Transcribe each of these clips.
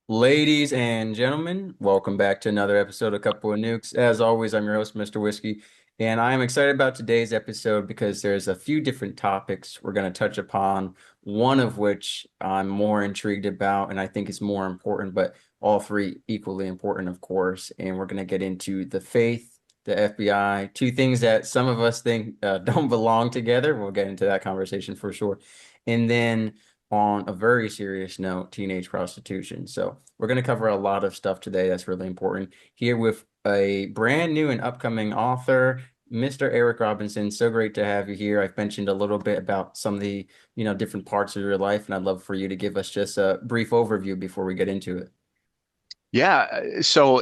Ladies and gentlemen, welcome back to another episode of Couple of Nukes. As always, I'm your host, Mr. Whiskey, and I am excited about today's episode because there's a few different topics we're going to touch upon, one of which I'm more intrigued about and I think is more important, but all three equally important, of course. And we're going to get into the faith, the FBI, two things that some of us think don't belong together. We'll get into that conversation for sure. And then on a very serious note, teenage prostitution. So we're going to cover a lot of stuff today that's really important. Here with a brand new and upcoming author, Mr. Eric Robinson. So great to have you here. I've mentioned a little bit about some of the, different parts of your life, and I'd love for you to give us just a brief overview before we get into it. So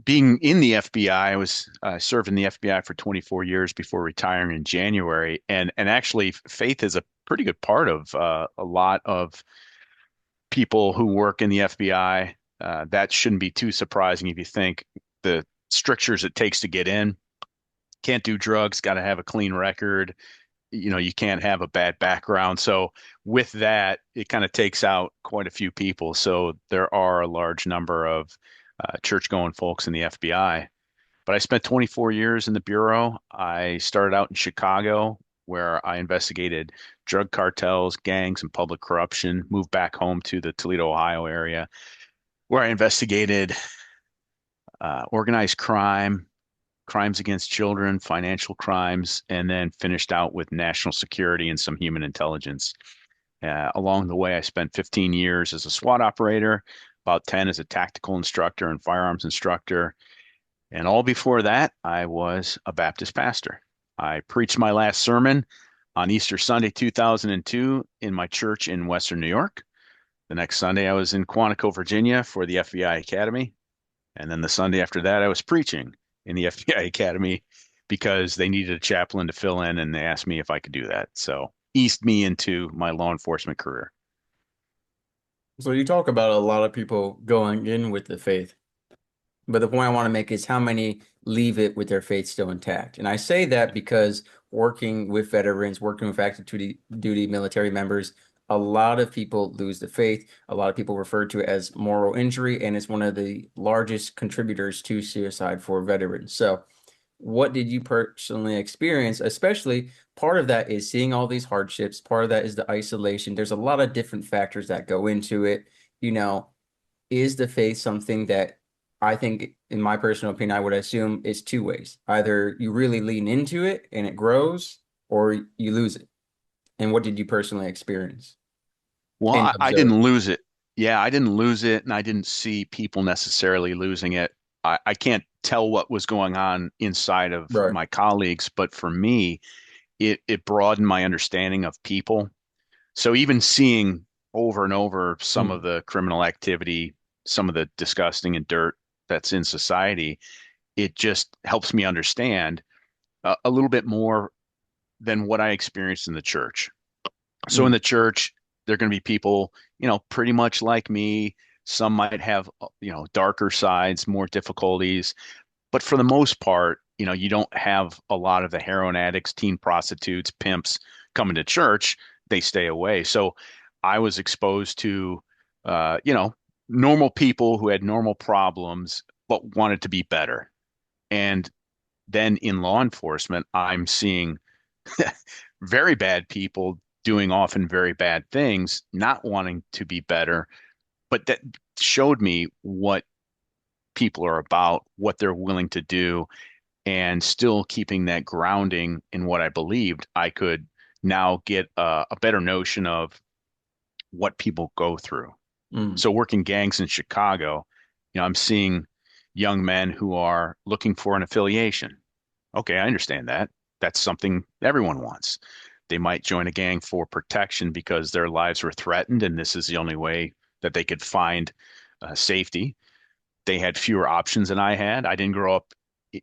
being in the FBI, I was served in the FBI for 24 years before retiring in January, and actually, faith is a pretty good part of a lot of people who work in the FBI. That shouldn't be too surprising if you think the strictures it takes to get in. Can't do drugs, got to have a clean record. You can't have a bad background. So with that, it kind of takes out quite a few people. So there are a large number of church-going folks in the FBI. But I spent 24 years in the bureau. I started out in Chicago, where I investigated drug cartels, gangs, and public corruption. Moved back home to the Toledo, Ohio area, where I investigated organized crime, crimes against children, financial crimes, and then finished out with national security and some human intelligence. Along the way, I spent 15 years as a SWAT operator, about 10 as a tactical instructor and firearms instructor. And all before that, I was a Baptist pastor. I preached my last sermon on Easter Sunday, 2002, in my church in Western New York. The next Sunday, I was in Quantico, Virginia for the FBI Academy. And then the Sunday after that, I was preaching in the FBI Academy because they needed a chaplain to fill in and they asked me if I could do that. So eased me into my law enforcement career. So you talk about a lot of people going in with the faith. But the point I want to make is how many leave it with their faith still intact. And I say that because working with veterans, working with active duty military members, a lot of people lose the faith. A lot of people refer to it as moral injury, and it's one of the largest contributors to suicide for veterans. So, what did you personally experience? Especially part of that is seeing all these hardships, part of that is the isolation. There's a lot of different factors that go into it. You know, is the faith something that I think, in my personal opinion, I would assume it's two ways. Either you really lean into it and it grows, or you lose it. And what did you personally experience Well, and I observe? didn't lose it. Yeah, I didn't lose it, and I didn't see people necessarily losing it. I can't tell what was going on inside of Right. my colleagues, but for me, it broadened my understanding of people. So even seeing over and over some of Mm. the criminal activity, some of the disgusting and dirt that's in society, it just helps me understand a little bit more than what I experienced in the church. So in Mm. the church, there are going to be people, pretty much like me. Some might have, darker sides, more difficulties, but for the most part, you don't have a lot of the heroin addicts, teen prostitutes, pimps coming to church. They stay away. So I was exposed to, uh, you know, normal people who had normal problems but wanted to be better. And then in law enforcement, I'm seeing very bad people doing often very bad things, not wanting to be better. But that showed me what people are about, what they're willing to do, and still keeping that grounding in what I believed. I could now get a better notion of what people go through. Mm. So working gangs in Chicago, I'm seeing young men who are looking for an affiliation. Okay, I understand that. That's something everyone wants. They might join a gang for protection because their lives were threatened, and this is the only way that they could find safety. They had fewer options than I had. I didn't grow up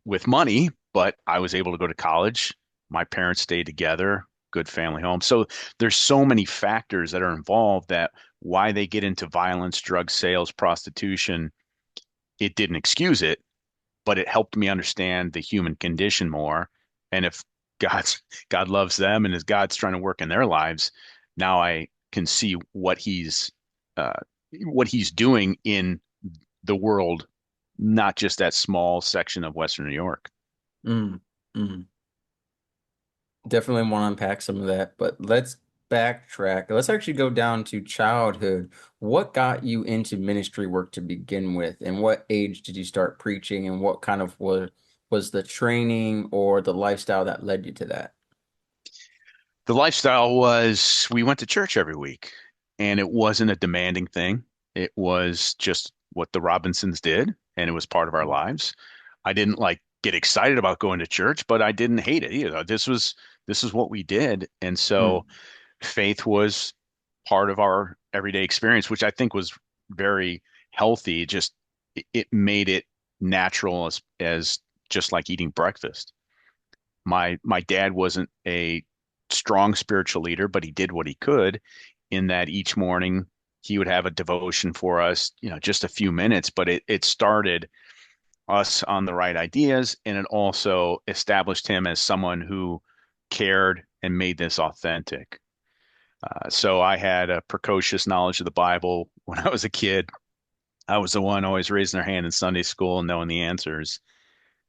with money, but I was able to go to college. My parents stayed together, good family home. So there's so many factors that are involved that why they get into violence, drug sales, prostitution, it didn't excuse it, but it helped me understand the human condition more. And if God loves them and as God's trying to work in their lives, now I can see what He's uh, what he's doing in the world, not just that small section of Western New York. Mm, mm. Definitely want to unpack some of that, but let's backtrack. Let's actually go down to childhood. What got you into ministry work to begin with, and what age did you start preaching, and what kind of was the training or the lifestyle that led you to that? The lifestyle was we went to church every week, and it wasn't a demanding thing. It was just what the Robinsons did, and it was part of our lives. I didn't like get excited about going to church, but I didn't hate it either. This is what we did, and Mm, so faith was part of our everyday experience, which I think was very healthy. Just it made it natural as just like eating breakfast. My dad wasn't a strong spiritual leader, but he did what he could in that each morning he would have a devotion for us, just a few minutes, but it started us on the right ideas, and it also established him as someone who cared and made this authentic. So I had a precocious knowledge of the Bible when I was a kid. I was the one always raising their hand in Sunday school and knowing the answers.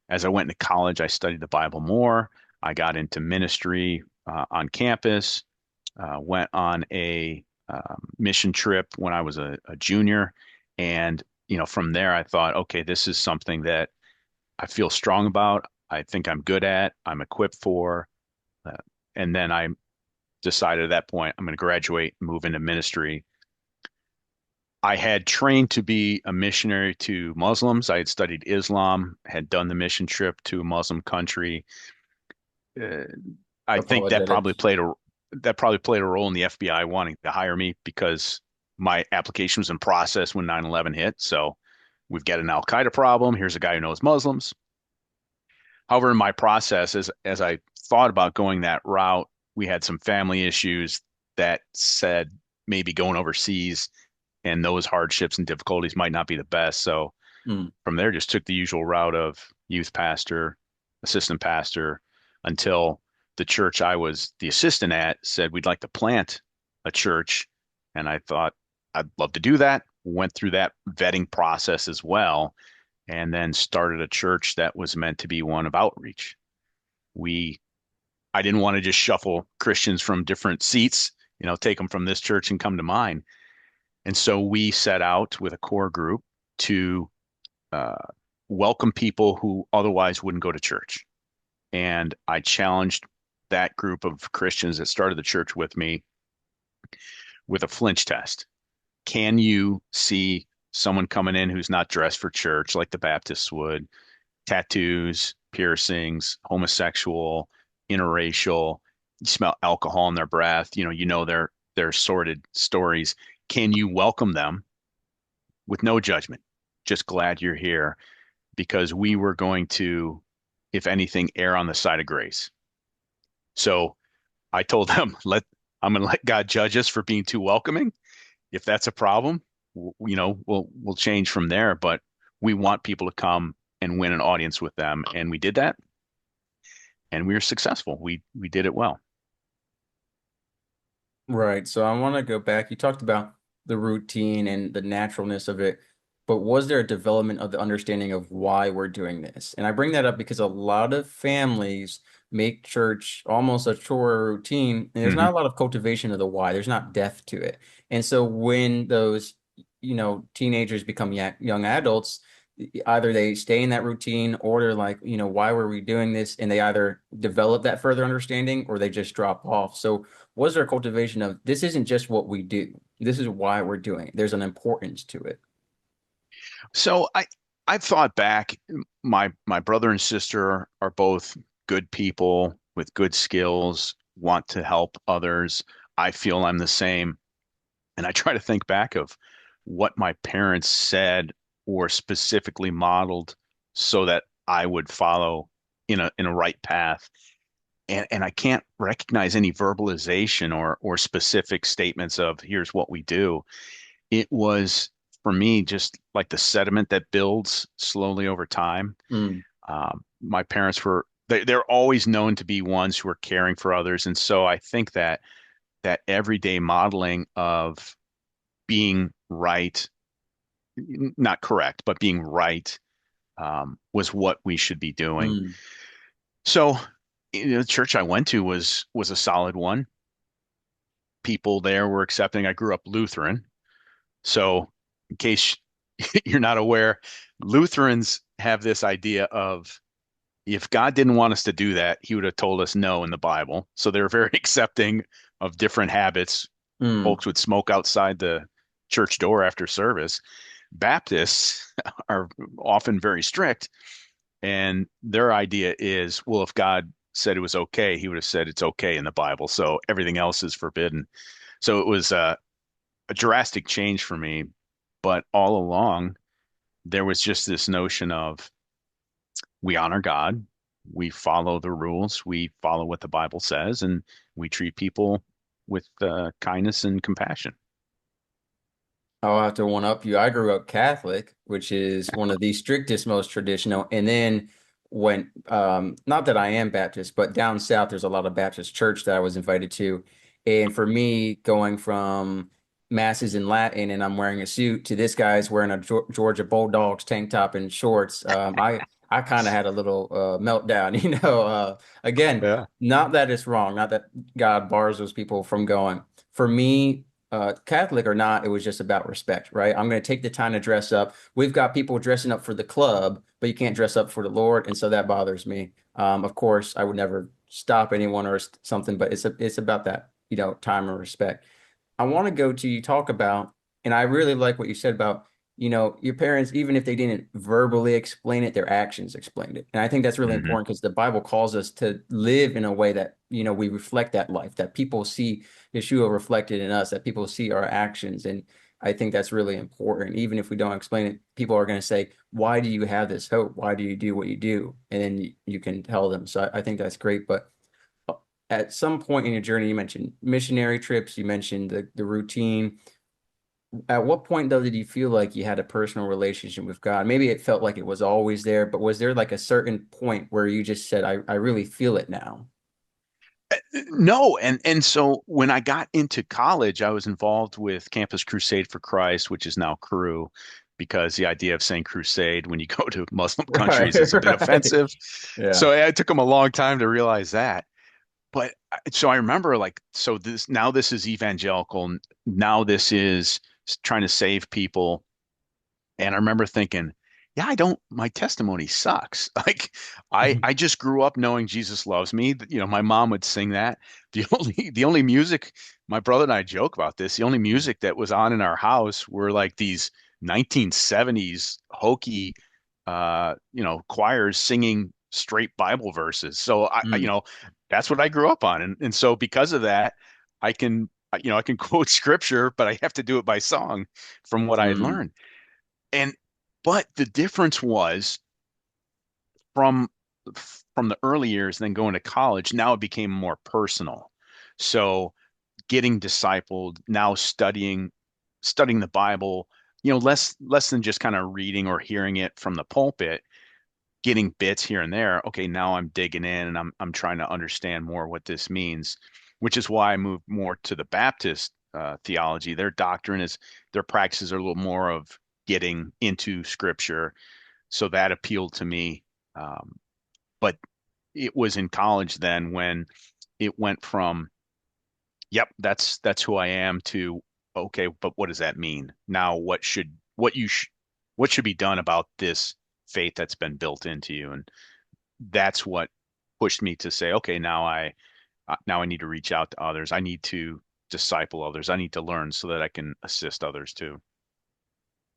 As I went into college, I studied the Bible more. I got into ministry on campus, went on a mission trip when I was a junior. And, from there, I thought, okay, this is something that I feel strong about. I think I'm good at, I'm equipped for. Uh, and then I decided at that point, I'm going to graduate, move into ministry. I had trained to be a missionary to Muslims. I had studied Islam, had done the mission trip to a Muslim country. Uh, I think apologetics. that probably played a role in the FBI wanting to hire me because my application was in process when 9/11 hit. So we've got an Al Qaeda problem. Here's a guy who knows Muslims. However, in my process, as I thought about going that route, we had some family issues that said maybe going overseas and those hardships and difficulties might not be the best. So Mm, from there, just took the usual route of youth pastor, assistant pastor, until the church I was the assistant at said we'd like to plant a church. And I thought I'd love to do that. Went through that vetting process as well, and then started a church that was meant to be one of outreach. We I didn't want to just shuffle Christians from different seats, take them from this church and come to mine. And so we set out with a core group to uh, welcome people who otherwise wouldn't go to church. And I challenged that group of Christians that started the church with me with a flinch test. Can you see someone coming in who's not dressed for church like the Baptists would? Tattoos, piercings, homosexual, interracial, you smell alcohol in their breath, their sordid stories. Can you welcome them with no judgment? Just glad you're here because we were going to, if anything, err on the side of grace. So I told them, I'm going to let God judge us for being too welcoming. If that's a problem, we'll change from there. But we want people to come and win an audience with them, and we did that, and we were successful. We did it well. right. So I want to go back. You talked about the routine and the naturalness of it, but was there a development of the understanding of why we're doing this? And I bring that up because a lot of families make church almost a chore routine, and there's Hmm. not a lot of cultivation of the why. There's not depth to it. And so when those, teenagers become young adults, either they stay in that routine or they're like, why were we doing this? And they either develop that further understanding or they just drop off. So was there a cultivation of this isn't just what we do. This is why we're doing it. There's an importance to it. So I've thought back. My brother and sister are both good people with good skills, want to help others. I feel I'm the same. And I try to think back of what my parents said or specifically modeled so that I would follow in a right path. And I can't recognize any verbalization or specific statements of here's what we do. It was for me just like the sediment that builds slowly over time. Mm, My parents they're always known to be ones who are caring for others. And so I think that everyday modeling of being right, not correct, but being right was what we should be doing. Mm, So, the church I went to was a solid one. People there were accepting. I grew up Lutheran, so in case you're not aware, Lutherans have this idea of if God didn't want us to do that, he would have told us no in the Bible. So they're very accepting of different habits. mm. Folks would smoke outside the church door after service. Baptists are often very strict, and their idea is, well, if God said it was okay, he would have said it's okay in the Bible. So everything else is forbidden. So it was a drastic change for me. But all along, there was just this notion of we honor God, we follow the rules, we follow what the Bible says, and we treat people with kindness and compassion. I'll have to one up you. I grew up Catholic, which is one of the strictest, most traditional. And then when, not that I am Baptist, but down south, there's a lot of Baptist church that I was invited to. And for me, going from masses in Latin and I'm wearing a suit to this guy's wearing a Georgia Bulldogs tank top and shorts, I kind of had a little meltdown. Again, Yeah. not that it's wrong, not that God bars those people from going. For me, Catholic or not, it was just about respect, right? I'm going to take the time to dress up. We've got people dressing up for the club, but you can't dress up for the Lord, and so that bothers me. Of course, I would never stop anyone or something, but it's about that, time and respect. I want to go to you talk about, and I really like what you said about, your parents, even if they didn't verbally explain it, their actions explained it. And I think that's really Hmm. important because the Bible calls us to live in a way that, we reflect that life, that people see Yeshua reflected in us, that people see our actions. And I think that's really important. Even if we don't explain it, people are going to say, why do you have this hope? Why do you do what you do? And then you can tell them. So I think that's great. But at some point in your journey, you mentioned missionary trips, you mentioned the routine. At what point, though, did you feel like you had a personal relationship with God? Maybe it felt like it was always there, but was there like a certain point where you just said, I really feel it now? No, and so when I got into college, I was involved with Campus Crusade for Christ, which is now Cru, because the idea of saying crusade when you go to Muslim Right, countries is a bit right. offensive. Yeah. So it took them a long time to realize that. But so I remember like, so this is evangelical. Now this is trying to save people. And I remember thinking, yeah, my testimony sucks. Like I just grew up knowing Jesus loves me. My mom would sing that. The only music, my brother and I joke about this, the only music that was on in our house were like these 1970s hokey choirs singing straight Bible verses. So Mm, that's what I grew up on. And so because of that, I can quote scripture, but I have to do it by song from what I had mm, learned. And but the difference was from from the early years, then going to college, now it became more personal. So getting discipled, now studying the Bible, less than just kind of reading or hearing it from the pulpit, getting bits here and there. Okay, now I'm digging in and I'm trying to understand more what this means, which is why I moved more to the Baptist theology. Their doctrine is their practices are a little more of getting into scripture, so that appealed to me. But it was in college then when it went from, yep, that's who I am to, okay, but what does that mean? Now what should be done about this faith that's been built into you? And that's what pushed me to say, okay, now I need to reach out to others. I need to disciple others. I need to learn so that I can assist others too.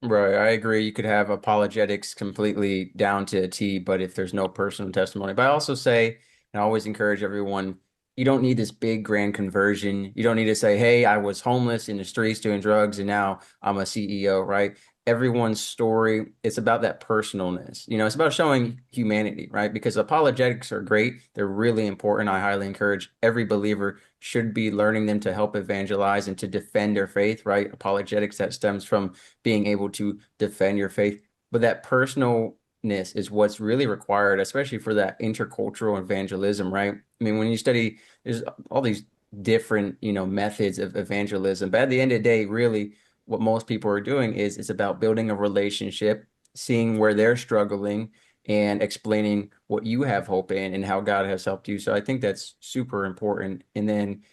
right. I agree. You could have apologetics completely down to a T, but if there's no personal testimony, but I also say, and I always encourage everyone, you don't need this big grand conversion. You don't need to say, hey, I was homeless in the streets doing drugs and now I'm a CEO, right? Everyone's story, it's about that personalness. It's about showing humanity, right? Because apologetics are great. They're really important. I highly encourage every believer should be learning them to help evangelize and to defend their faith, right? Apologetics that stems from being able to defend your faith. But that personalness is what's really required, especially for that intercultural evangelism, right? I mean, when you study, there's all these different, methods of evangelism. But at the end of the day, really, what most people are doing is it's about building a relationship, seeing where they're struggling, and explaining what you have hope in and how God has helped you. So I think that's super important. And then,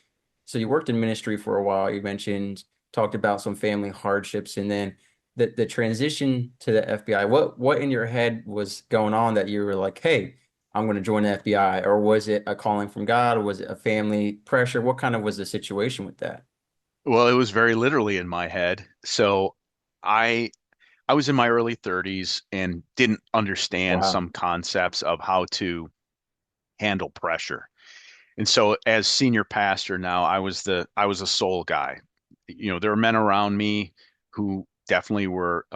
so you worked in ministry for a while. You mentioned, talked about some family hardships, and then the transition to the FBI. What in your head was going on that you were like, hey, I'm going to join the FBI? Or was it a calling from God? Or was it a family pressure? What kind of was the situation with that? Well, it was very literally in my head. So I I was in my early 30s and didn't understand Wow. some concepts of how to handle pressure. And so as senior pastor now, I was a sole guy. There were men around me who definitely were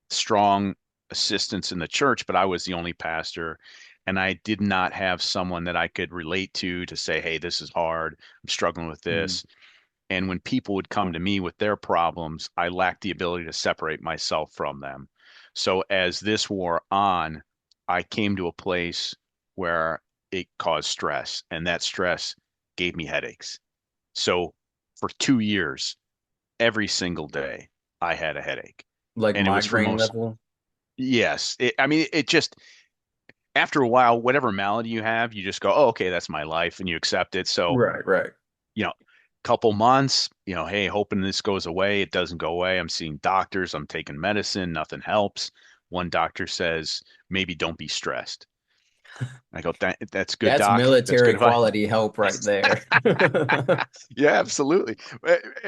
strong assistants in the church, but I was the only pastor, and I did not have someone that I could relate to say, "Hey, this is hard. I'm struggling with Mm. this." And when people would come to me with their problems, I lacked the ability to separate myself from them. So as this wore on, I came to a place where it caused stress, and that stress gave me headaches. So for 2 years, every single day, I had a headache. Like And it was for migraine most, level? yes. I mean, it just, after a while, whatever malady you have, you just go, oh, okay, that's my life, and you accept it. So Right, right. you know, couple months, hey, hoping this goes away. It doesn't go away. I'm seeing doctors, I'm taking medicine, nothing helps. One doctor says, maybe don't be stressed. I go, that's good, That's doc. That's military good advice. quality help right there. Yeah, absolutely.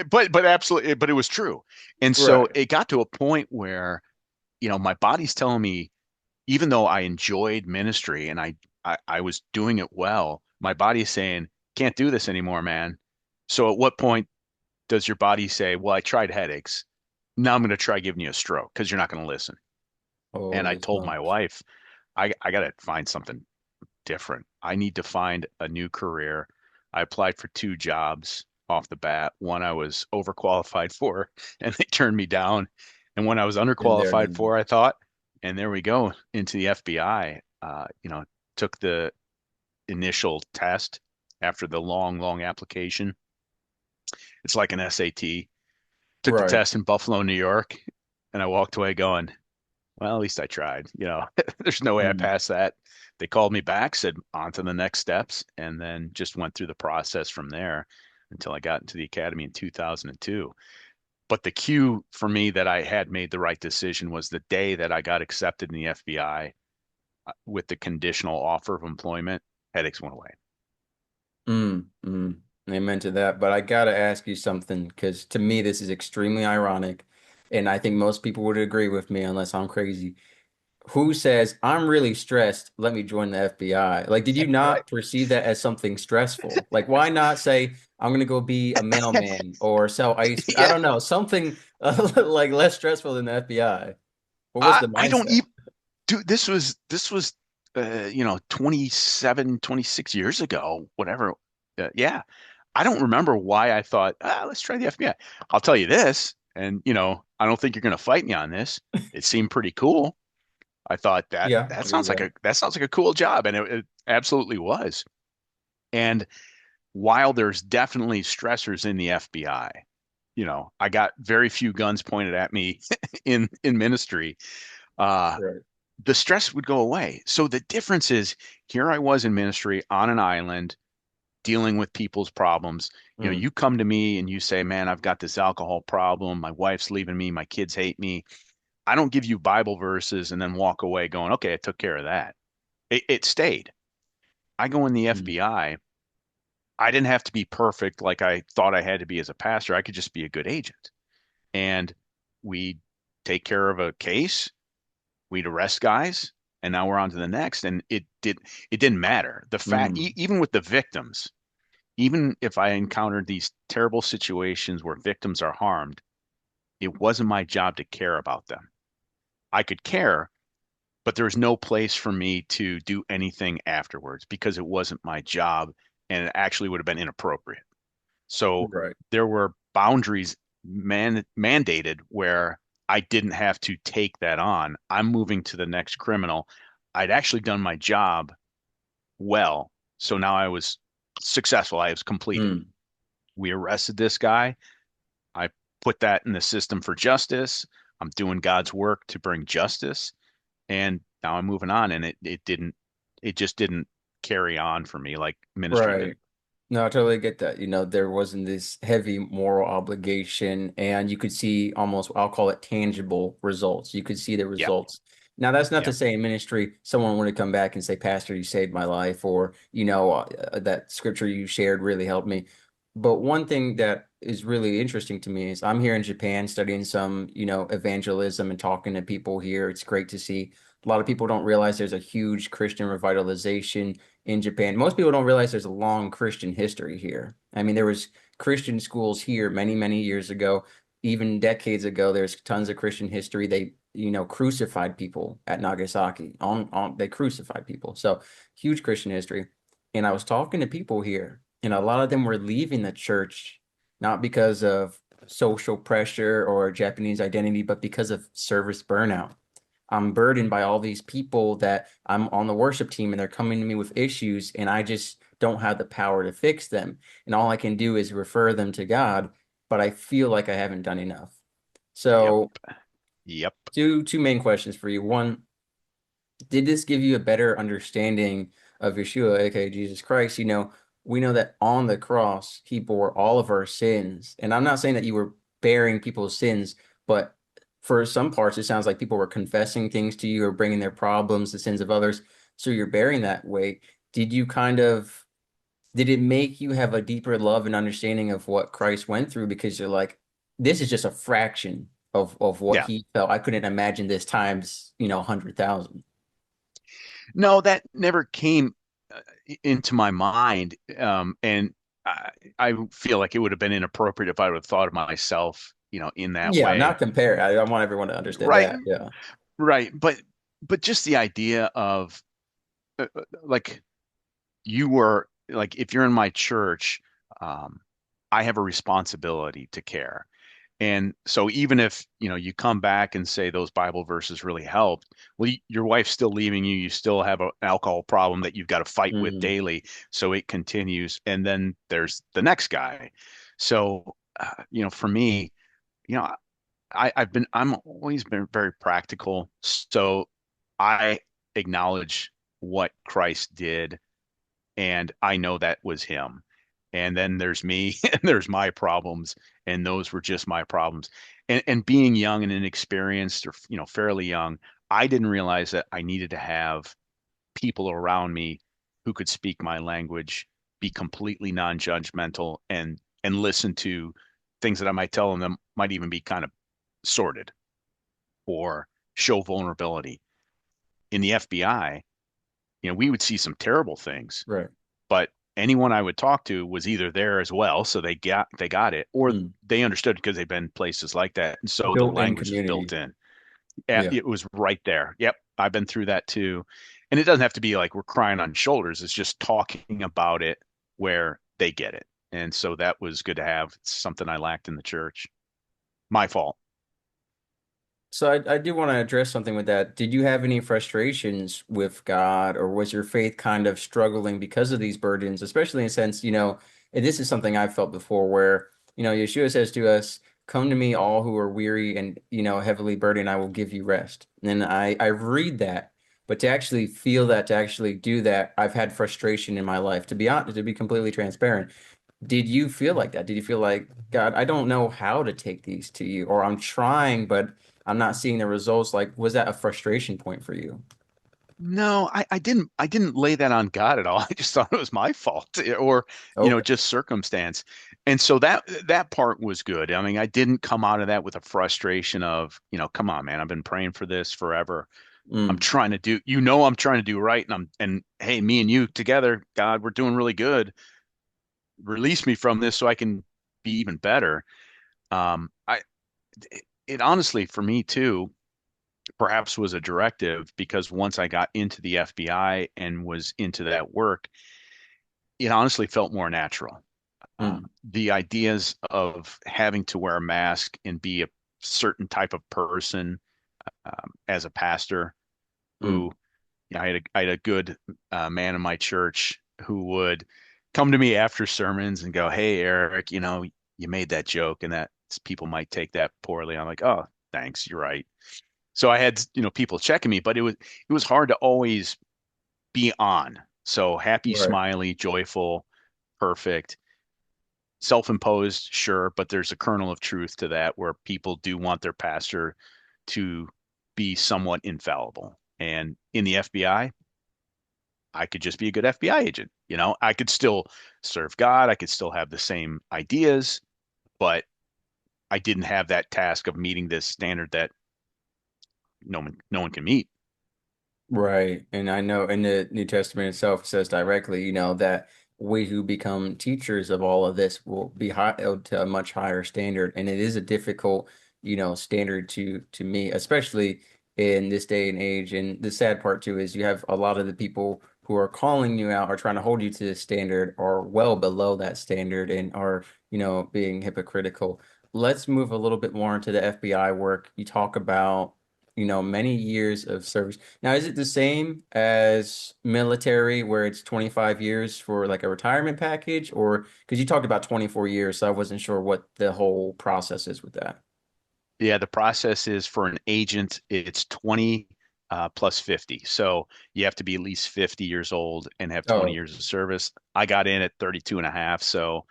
But absolutely, but it was true. And so Right. it got to a point where, my body's telling me, even though I enjoyed ministry and I was doing it well, my body's saying, can't do this anymore, man. So at what point does your body say, well, I tried headaches. Now I'm going to try giving you a stroke because you're not going to listen? And I Holy told my smokes. wife, I got to find something different. I need to find a new career. I applied for two jobs off the bat. One I was overqualified for, and they turned me down. And one I was Been there, underqualified done that. for, I thought, and there we go into the FBI. Took the initial test after the long, long application. It's like an SAT. Took the Right. test in Buffalo, New York, and I walked away going, well, at least I tried. There's no way I Mm. passed that. They called me back, said on to the next steps, and then just went through the process from there until I got into the academy in 2002. But the cue for me that I had made the right decision was the day that I got accepted in the FBI with the conditional offer of employment, headaches went away. Mm. Amen to that. But I gotta ask you something because to me this is extremely ironic, and I think most people would agree with me unless I'm crazy. Who says I'm really stressed? Let me join the FBI. Like, did you Right. not perceive that as something stressful? Like, why not say I'm gonna go be a mailman or sell ice cream? I Yeah. don't know, something like less stressful than the FBI. What was I, the I don't mindset? even Dude, this was 27, 26 years ago, whatever. Yeah. I don't remember why I thought, let's try the FBI. I'll tell you this, and I don't think you're going to fight me on this. It seemed pretty cool. I thought that Yeah, that there you sounds like go. a cool job, and it absolutely was. And while there's definitely stressors in the FBI, I got very few guns pointed at me in ministry. Uh, Right. the stress would go away. So the difference is, here I was in ministry on an island dealing with people's problems. Mm. You come to me and you say, man, I've got this alcohol problem. My wife's leaving me. My kids hate me. I don't give you Bible verses and then walk away going, okay, I took care of that. It stayed. I go in the Mm. FBI. I didn't have to be perfect like I thought I had to be as a pastor. I could just be a good agent. And we take care of a case. We'd arrest guys, and now we're on to the next. And it didn't matter. The fact, Mm. even with the victims, even if I encountered these terrible situations where victims are harmed, it wasn't my job to care about them. I could care, but there was no place for me to do anything afterwards because it wasn't my job, and it actually would have been inappropriate. So Right. there were boundaries mandated where I didn't have to take that on. I'm moving to the next criminal. I'd actually done my job well. So now I was successful. I was completed. Mm. We arrested this guy. I put that in the system for justice. I'm doing God's work to bring justice, and now I'm moving on. And it just didn't carry on for me like ministry did. Right. No, I totally get that. There wasn't this heavy moral obligation, and you could see almost, I'll call it tangible results. You could see the Yep. results. Now, that's not to Yep. say in ministry, someone would come back and say, Pastor, you saved my life, or, that scripture you shared really helped me. But one thing that is really interesting to me is I'm here in Japan studying some, evangelism and talking to people here. It's great to see. A lot of people don't realize there's a huge Christian revitalization in Japan. Most people don't realize there's a long Christian history here. I mean, there was Christian schools here many, many years ago, even decades ago. There's tons of Christian history. They, crucified people at Nagasaki. They crucified people. So huge Christian history. And I was talking to people here, and a lot of them were leaving the church not because of social pressure or Japanese identity, but because of service burnout. I'm burdened by all these people that I'm on the worship team and they're coming to me with issues and I just don't have the power to fix them. And all I can do is refer them to God, but I feel like I haven't done enough. Yep. So, Yep. two main questions for you. One, did this give you a better understanding of Yeshua, aka Jesus Christ? We know that on the cross, he bore all of our sins. And I'm not saying that you were bearing people's sins, but for some parts, it sounds like people were confessing things to you or bringing their problems, the sins of others. So you're bearing that weight. Did you did it make you have a deeper love and understanding of what Christ went through? Because you're like, this is just a fraction of what Yeah. he felt. I couldn't imagine this times, 100,000. No, that never came into my mind. And I feel like it would have been inappropriate if I would have thought of myself, in that Yeah, way. not compare. I want everyone to understand Right. that. Yeah. Right. But just the idea of like you were like, if you're in my church, um, I have a responsibility to care. And so even if, you come back and say those Bible verses really helped, well, your wife's still leaving you. You still have an alcohol problem that you've got to fight with Mm, daily. So it continues. And then there's the next guy. So, for me, you know, I'm always been very practical. So I acknowledge what Christ did, and I know that was him. And then there's me and there's my problems, and those were just my problems. And being young and inexperienced, or fairly young, I didn't realize that I needed to have people around me who could speak my language, be completely non-judgmental, and listen to things that I might tell them that might even be kind of sordid or show vulnerability. In the FBI, we would see some terrible things, right. but anyone I would talk to was either there as well, so they got it, or Mm. they understood because they've been places like that, and so the Built-in language is community. built in. Yeah. It was right there. Yep, I've been through that too, and it doesn't have to be like we're crying on shoulders. It's just talking about it where they get it, and so that was good to have. It's something I lacked in the church. My fault. So I do want to address something with that. Did you have any frustrations with God, or was your faith kind of struggling because of these burdens, especially in a sense, and this is something I've felt before where, Yeshua says to us, come to me all who are weary and, heavily burdened, I will give you rest. And I read that, but to actually feel that, to actually do that, I've had frustration in my life, to be honest, to be completely transparent. Did you feel like that? Did you feel like, God, I don't know how to take these to you, or I'm trying, but I'm not seeing the results? Like, was that a frustration point for you? No, I didn't lay that on God at all. I just thought it was my fault or, Okay. just circumstance. And so that part was good. I mean, I didn't come out of that with a frustration of, come on, man, I've been praying for this forever. I'm Mm, trying to do, I'm trying to do right. And hey, me and you together, God, we're doing really good. Release me from this so I can be even better. It honestly, for me too, perhaps was a directive because once I got into the FBI and was into that work, it honestly felt more natural. mm, The ideas of having to wear a mask and be a certain type of person as a pastor mm. who, I had a good man in my church who would come to me after sermons and go, "Hey, Eric, you made that joke and that people might take that poorly. I'm like, oh, thanks, you're right. So I had, people checking me, but it was hard to always be on. So happy, Right. smiley, joyful, perfect, self-imposed, sure, but there's a kernel of truth to that where people do want their pastor to be somewhat infallible. And in the FBI, I could just be a good FBI agent. I could still serve God, I could still have the same ideas, but I didn't have that task of meeting this standard that no one can meet. Right. And I know in the New Testament itself it says directly, that we who become teachers of all of this will be held to a much higher standard. And it is a difficult, standard to meet, especially in this day and age. And the sad part too is you have a lot of the people who are calling you out or trying to hold you to this standard are well below that standard and are, being hypocritical. Let's move a little bit more into the FBI work. You talk about many years of service. Now, is it the same as military where it's 25 years for like a retirement package or because you talked about 24 years, so I wasn't sure what the whole process is with that. Yeah, the process is for an agent, it's 20 plus 50. So you have to be at least 50 years old and have 20 Oh, years of service. I got in at 32 and a half, so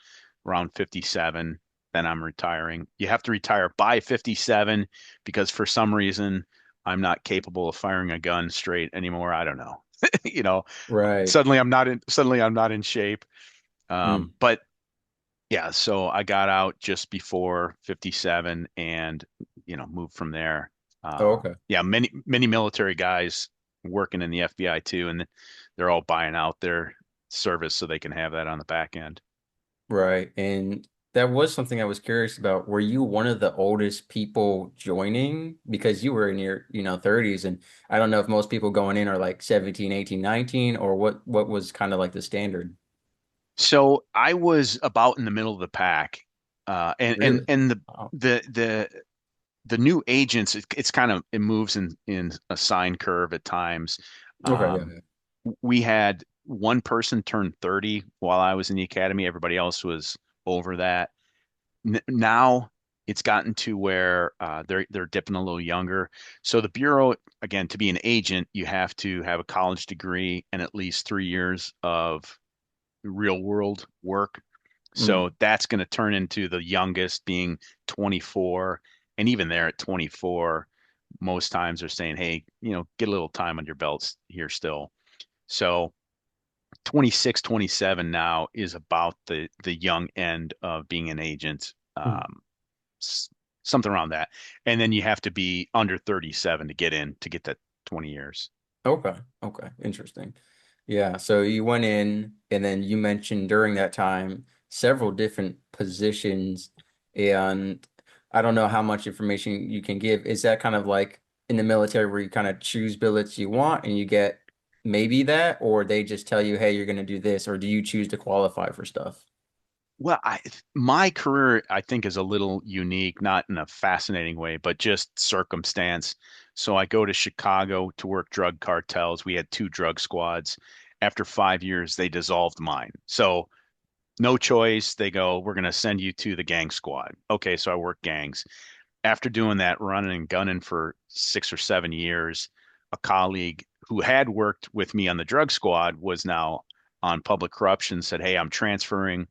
around 57, then I'm retiring. You have to retire by 57 because for some reason I'm not capable of firing a gun straight anymore. I don't know. You know, right. suddenly I'm not in shape. Mm. But yeah, so I got out just before 57 and, moved from there. Oh, okay. Yeah, many military guys working in the FBI too, and they're all buying out their service so they can have that on the back end. Right. And that was something I was curious about. Were you one of the oldest people joining? Because you were in your, 30s, and I don't know if most people going in are like 17, 18, 19, or what was kind of like the standard. So I was about in the middle of the pack, and and Really? and the Oh, the the the new agents, it's kind of it moves in a sine curve at times. okay. Yeah. Um, Yeah. we had one person turn 30 while I was in the academy. Everybody else was over that. Now it's gotten to where they're dipping a little younger. So the bureau, again, to be an agent, you have to have a college degree and at least 3 years of real world work. Mm. So that's going to turn into the youngest being 24. And even there at 24, most times they're saying, hey, get a little time on your belts here still. So 26, 27 now is about the young end of being an agent, Mm. s- something around that. And then you have to be under 37 to get in to get that 20 years. Okay. Okay. Interesting. Yeah. So you went in and then you mentioned during that time several different positions. And I don't know how much information you can give. Is that kind of like in the military where you kind of choose billets you want and you get maybe that, or they just tell you, hey, you're going to do this, or do you choose to qualify for stuff? Well, my career, I think, is a little unique, not in a fascinating way, but just circumstance. So I go to Chicago to work drug cartels. We had two drug squads. After 5 years, they dissolved mine. So no choice. They go, we're going to send you to the gang squad. Okay, so I work gangs. After doing that, running and gunning for 6 or 7 years, a colleague who had worked with me on the drug squad was now on public corruption, said, hey, I'm transferring.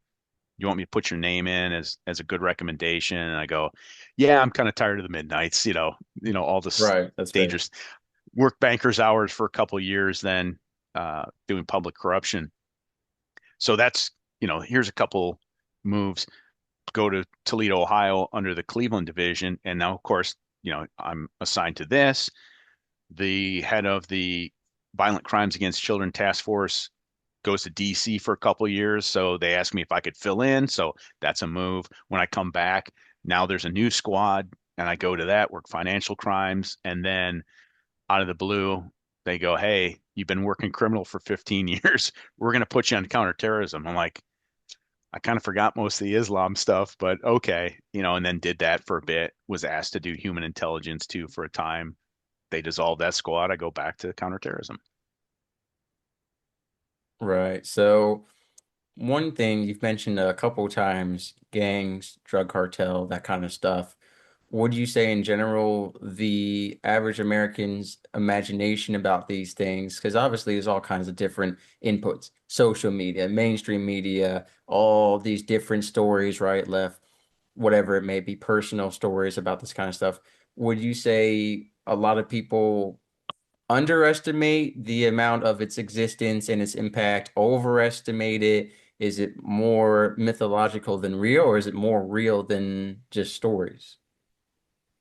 You want me to put your name in as a good recommendation? And I go, yeah, I'm kind of tired of the midnights, all this Right. That's fair. dangerous work bankers hours for a couple of years, then doing public corruption. So that's, here's a couple moves. Go to Toledo, Ohio under the Cleveland division. And now, of course, I'm assigned to this. The head of the Violent Crimes Against Children Task Force goes to DC for a couple of years. So they asked me if I could fill in. So that's a move. When I come back, now there's a new squad and I go to that, work financial crimes. And then out of the blue, they go, hey, you've been working criminal for 15 years. We're going to put you on counterterrorism. I'm like, I kind of forgot most of the Islam stuff, but okay, and then did that for a bit, was asked to do human intelligence too for a time. They dissolved that squad. I go back to counterterrorism. Right. So one thing you've mentioned a couple times, gangs, drug cartel, that kind of stuff. Would you say in general the average American's imagination about these things, because obviously there's all kinds of different inputs, social media, mainstream media, all these different stories, right, left, whatever it may be, personal stories about this kind of stuff. Would you say a lot of people underestimate the amount of its existence and its impact, overestimate it? Is it more mythological than real, or is it more real than just stories?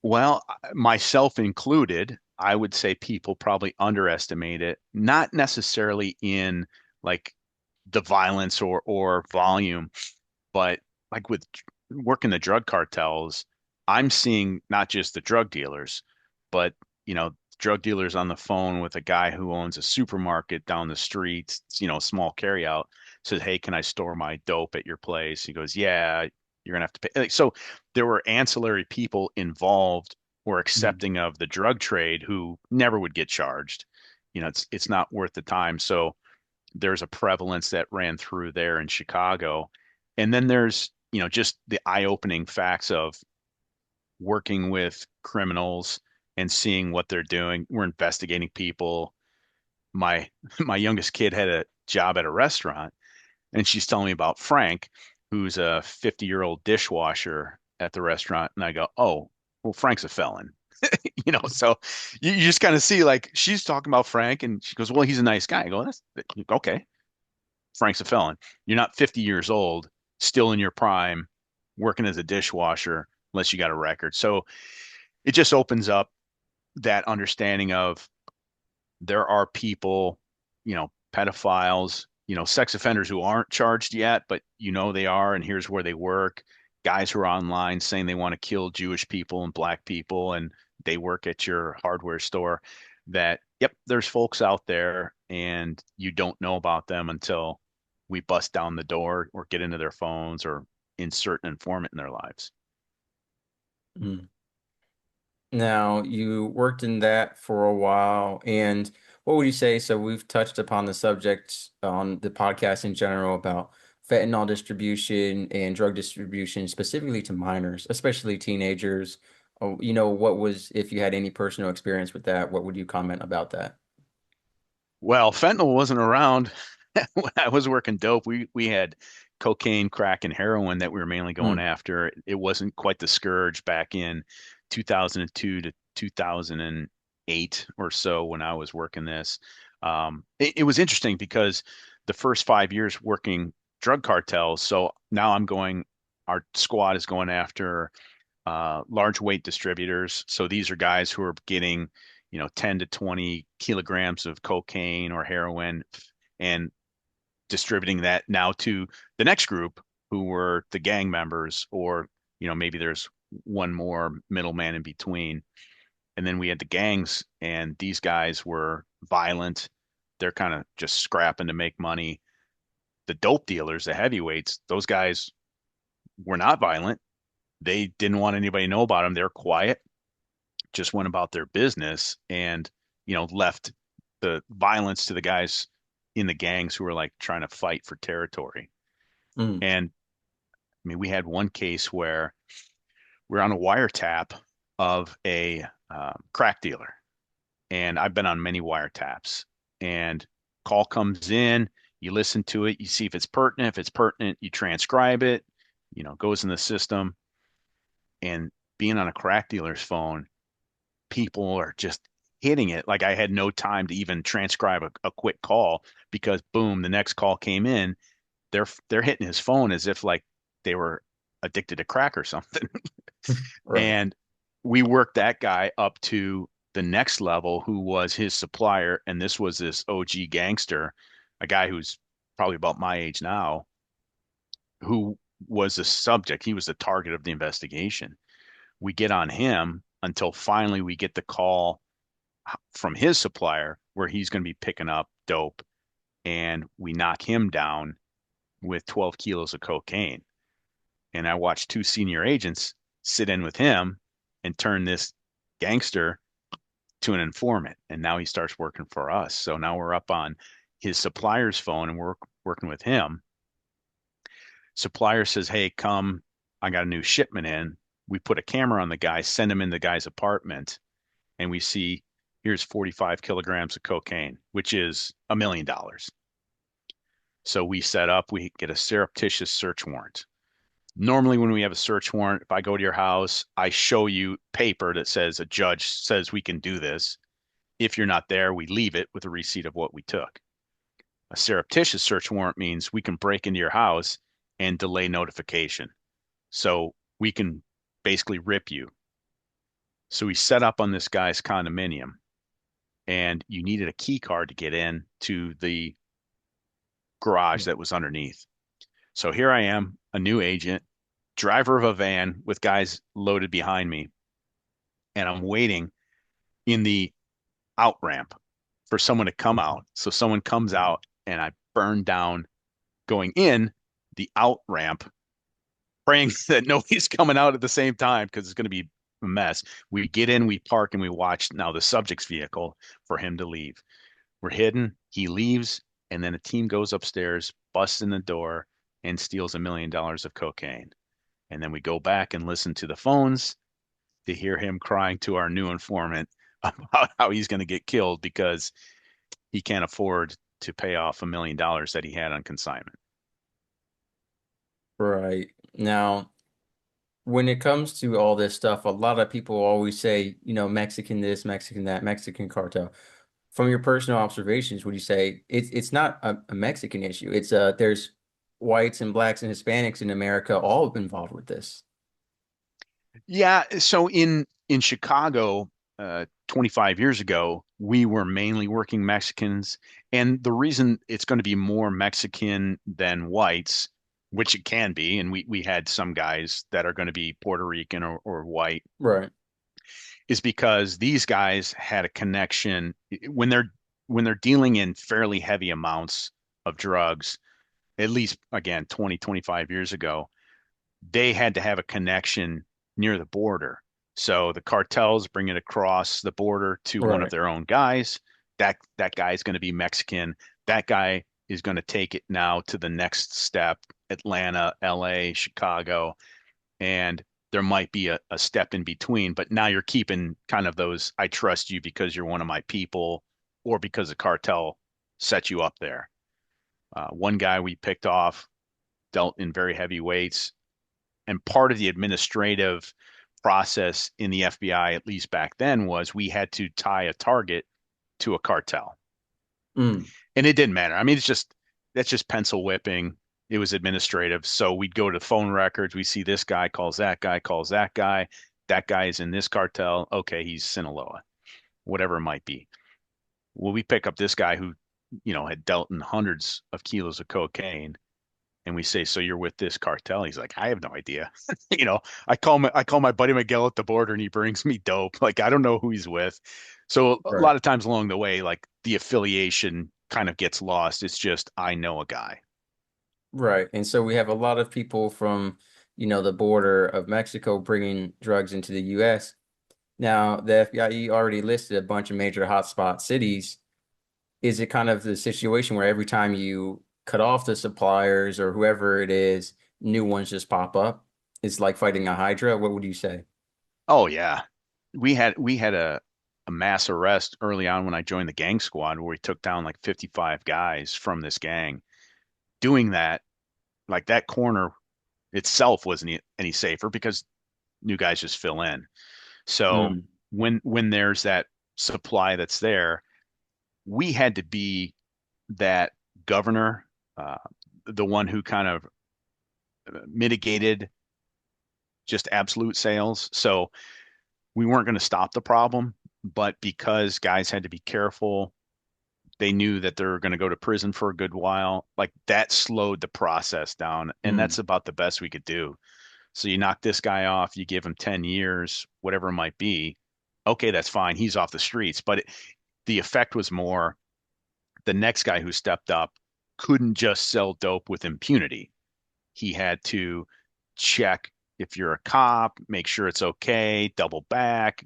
Well, myself included, I would say people probably underestimate it, not necessarily in like the violence or volume, but like with working the drug cartels, I'm seeing not just the drug dealers, but drug dealers on the phone with a guy who owns a supermarket down the street, small carryout, says, "Hey, can I store my dope at your place?" He goes, "Yeah, you're gonna have to pay." Like, so there were ancillary people involved or Mm, accepting of the drug trade who never would get charged. It's not worth the time. So there's a prevalence that ran through there in Chicago. And then there's, just the eye-opening facts of working with criminals and seeing what they're doing. We're investigating people. My my youngest kid had a job at a restaurant, and she's telling me about Frank, who's a 50-year-old dishwasher at the restaurant. And I go, "Oh, well, Frank's a felon." So you just kind of see like she's talking about Frank and she goes, "Well, he's a nice guy." I go, "That's okay. Frank's a felon. You're not 50 years old, still in your prime, working as a dishwasher, unless you got a record." So it just opens up that understanding of there are people, pedophiles, sex offenders who aren't charged yet, but they are, and here's where they work. Guys who are online saying they want to kill Jewish people and black people, and they work at your hardware store. That, yep, there's folks out there, and you don't know about them until we bust down the door or get into their phones or insert an informant in their lives. mm. Now, you worked in that for a while, and what would you say? So, we've touched upon the subject on the podcast in general about fentanyl distribution and drug distribution, specifically to minors, especially teenagers. Oh, what was, if you had any personal experience with that, what would you comment about that? Well, fentanyl wasn't around when I was working dope. We had cocaine, crack, and heroin that we were mainly going Mm, after. It wasn't quite the scourge back in 2002 to 2008 or so when I was working this. It was interesting because the first 5 years working drug cartels. So now our squad is going after large weight distributors. So these are guys who are getting, 10 to 20 kilograms of cocaine or heroin and distributing that now to the next group who were the gang members, or, maybe there's one more middleman in between. And then we had the gangs, and these guys were violent. They're kind of just scrapping to make money. The dope dealers, the heavyweights, those guys were not violent. They didn't want anybody to know about them. They're quiet, just went about their business and, left the violence to the guys in the gangs who were like trying to fight for territory. mm, And I mean, we had one case where we're on a wiretap of a crack dealer. And I've been on many wiretaps, and call comes in, you listen to it, you see if it's pertinent. If it's pertinent, you transcribe it, goes in the system. And being on a crack dealer's phone, people are just hitting it. Like I had no time to even transcribe a quick call because boom, the next call came in. They're hitting his phone as if like they were addicted to crack or something. right. And we worked that guy up to the next level, who was his supplier. And this was this OG gangster, a guy who's probably about my age now, who was the subject. He was the target of the investigation. We get on him until finally we get the call from his supplier where he's going to be picking up dope, and we knock him down with 12 kilos of cocaine. And I watched two senior agents sit in with him and turn this gangster to an informant. And now he starts working for us. So now we're up on his supplier's phone and we're working with him. Supplier says, hey, come, I got a new shipment in. We put a camera on the guy, send him in the guy's apartment, and we see here's 45 kilograms of cocaine, which is $1 million. So we set up, we get a surreptitious search warrant. Normally, when we have a search warrant, if I go to your house, I show you paper that says a judge says we can do this. If you're not there, we leave it with a receipt of what we took. A surreptitious search warrant means we can break into your house and delay notification. So we can basically rip you. So we set up on this guy's condominium, and you needed a key card to get in to the garage that was underneath. So here I am, a new agent, driver of a van with guys loaded behind me, and I'm waiting in the out ramp for someone to come out. So someone comes out, and I burn down going in the out ramp, praying that nobody's coming out at the same time because it's going to be a mess. We get in, we park, and we watch now the subject's vehicle for him to leave. We're hidden. He leaves, and then a team goes upstairs, busts in the door, and steals $1 million of cocaine. And then we go back and listen to the phones to hear him crying to our new informant about how he's going to get killed because he can't afford to pay off $1 million that he had on consignment. Right. Now, when it comes to all this stuff, a lot of people always say, Mexican this, Mexican that, Mexican cartel. From your personal observations, would you say it's not a Mexican issue? It's there's whites and blacks and Hispanics in America all involved with this. Yeah, so in Chicago, 25 years ago, we were mainly working Mexicans, and the reason it's going to be more Mexican than whites, which it can be, and we had some guys that are going to be Puerto Rican or white, Right. is because these guys had a connection when they're dealing in fairly heavy amounts of drugs, at least again 20, 25 years ago they had to have a connection near the border. So the cartels bring it across the border to one of Right. their own guys. That guy is going to be Mexican. That guy is going to take it now to the next step, Atlanta, LA, Chicago, and there might be a step in between, but now you're keeping kind of those I trust you because you're one of my people or because the cartel set you up there. One guy we picked off dealt in very heavy weights, and part of the administrative process in the FBI, at least back then, was we had to tie a target to a cartel. Mm. And it didn't matter. I mean, that's just pencil whipping. It was administrative. So we'd go to phone records. We see this guy calls that guy, calls that guy. That guy is in this cartel. Okay, he's Sinaloa, whatever it might be. Well, we pick up this guy who, had dealt in hundreds of kilos of cocaine, and we say, "So you're with this cartel?" He's like, "I have no idea." You know, I call my buddy Miguel at the border, and he brings me dope. Like I don't know who he's with. So a Right. lot of times along the way, like the affiliation kind of gets lost. It's just I know a guy. Right. And so we have a lot of people from, the border of Mexico bringing drugs into the US. Now, the FBI already listed a bunch of major hotspot cities. Is it kind of the situation where every time you cut off the suppliers or whoever it is, new ones just pop up? It's like fighting a hydra. What would you say? Oh yeah, we had a mass arrest early on when I joined the gang squad where we took down like 55 guys from this gang. Doing that, like that corner itself wasn't any safer because new guys just fill in. So Mm. when there's that supply that's there, we had to be that governor, uh, the one who kind of mitigated just absolute sales. So we weren't going to stop the problem, but because guys had to be careful, they knew that they were going to go to prison for a good while. Like that slowed the process down, and Mm. that's about the best we could do. So you knock this guy off, you give him 10 years, whatever it might be. Okay, that's fine. He's off the streets. But the effect was more the next guy who stepped up couldn't just sell dope with impunity. He had to check if you're a cop, make sure it's okay, double back,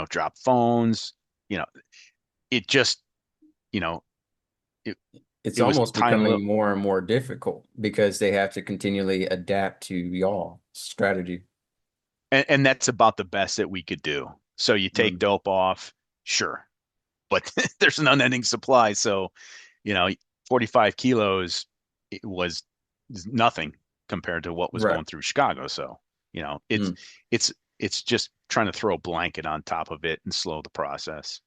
drop phones. You know, it just, you know, it, It's it was almost tiny little, becoming more and more difficult because they have to continually adapt to y'all strategy. and that's about the best that we could do. So you take Mm. dope off, sure, but there's an unending supply. So, you know, 45 kilos it was nothing compared to what was Right. going through Chicago. So, you know, Mm. it's it's just trying to throw a blanket on top of it and slow the process.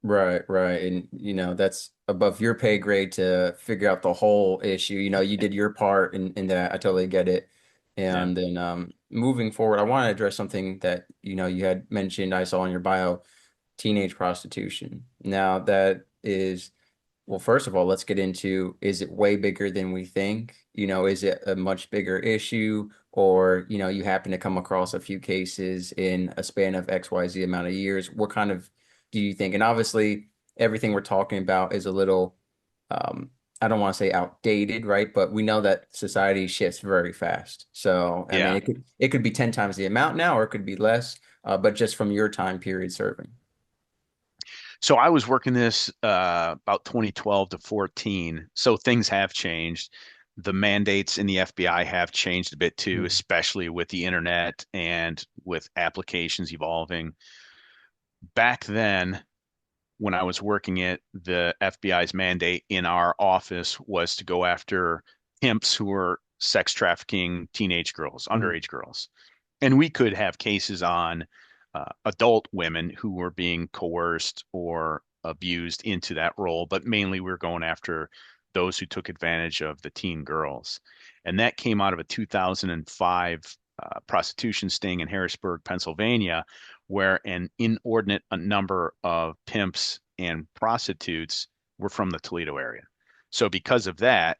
Right, right. And that's above your pay grade to figure out the whole issue. You did your part in that. I totally get it. Yeah. And then moving forward, I want to address something that you had mentioned I saw in your bio, teenage prostitution. Now that is well, first of all, let's get into is it way bigger than we think? Is it a much bigger issue? Or, you happen to come across a few cases in a span of XYZ amount of years. What kind of do you think? And obviously, everything we're talking about is a little, I don't want to say outdated, right? But we know that society shifts very fast. So, I mean, Yeah. it could be 10 times the amount now, or it could be less, but just from your time period serving. So I was working this about 2012 to 14. So things have changed. The mandates in the FBI have changed a bit too, Mm. especially with the internet and with applications evolving. Back then, when I was working it, the FBI's mandate in our office was to go after pimps who were sex trafficking teenage girls, Mm. underage girls. And we could have cases on adult women who were being coerced or abused into that role, but mainly we are going after those who took advantage of the teen girls. And that came out of a 2005 prostitution sting in Harrisburg, Pennsylvania, where an inordinate number of pimps and prostitutes were from the Toledo area. So because of that,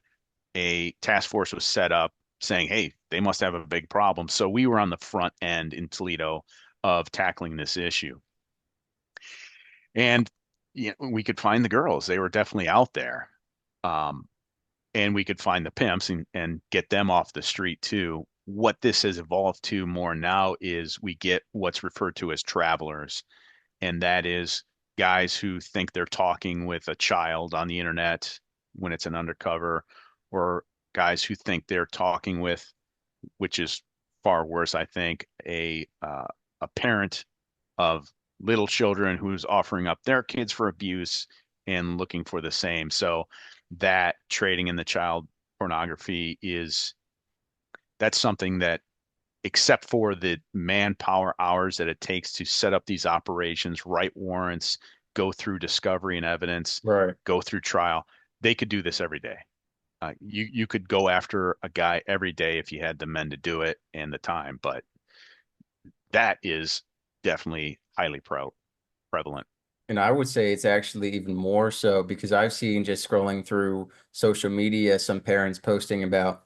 a task force was set up saying, hey, they must have a big problem. So we were on the front end in Toledo of tackling this issue. And we could find the girls. They were definitely out there. Um, and we could find the pimps and get them off the street too. What this has evolved to more now is we get what's referred to as travelers, and that is guys who think they're talking with a child on the internet when it's an undercover, or guys who think they're talking with, which is far worse, I think, a parent of little children who's offering up their kids for abuse and looking for the same. So that trading in the child pornography is that's something that except for the manpower hours that it takes to set up these operations, write warrants, go through discovery and evidence, Right. go through trial, they could do this every day. You could go after a guy every day if you had the men to do it and the time, but that is definitely highly prevalent. And I would say it's actually even more so because I've seen just scrolling through social media, some parents posting about,